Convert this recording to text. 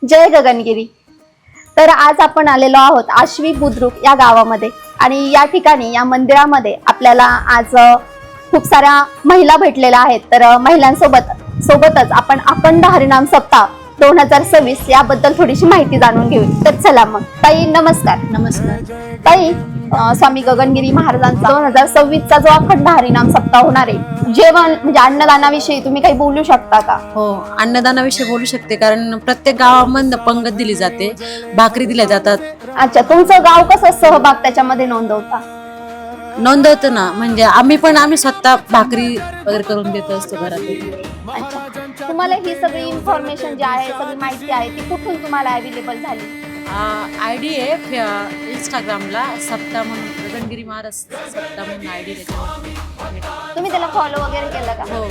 जय गगनगिरी. तर आज आपण आलेलो आहोत आश्वी बुद्रुक या गावामध्ये आणि या ठिकाणी या मंदिरामध्ये आपल्याला आज खूप साऱ्या महिला भेटलेल्या आहेत. तर सोबतच आपण अखंड हरिनाम सप्ताह 2026 याबद्दल थोडीशी माहिती जाणून घेऊ. तर चला मग. ताई नमस्कार. नमस्कार ताई, स्वामी गगनगिरी महाराजांचा 2026चा जो अखंड हरिनाम सप्ताह होणार आहे, जेवण म्हणजे अन्नदानाविषयी तुम्ही काही बोलू शकता का? हो, अन्नदानाविषयी बोलू शकते कारण प्रत्येक गावामध्ये पंगत दिली जाते, भाकरी दिल्या जातात. अच्छा, तुमचं गाव कसं सहभाग त्याच्यामध्ये नोंदवता? नोंदवतो ना, म्हणजे आम्ही स्वतः भाकरी वगैरे करून देत असतो घरात. अच्छा, तुम्हाला ही सगळी इन्फॉर्मेशन जी आहे, सगळी माहिती आहे, ती कुठून तुम्हाला अवेलेबल झाली? आयडी आहे इंस्टाग्रामला सप्ताह म्हणून, गगनगिरी महाराज सप्ताह म्हणून आयडी. तुम्ही त्याला फॉलो वगैरे केलं का? हो.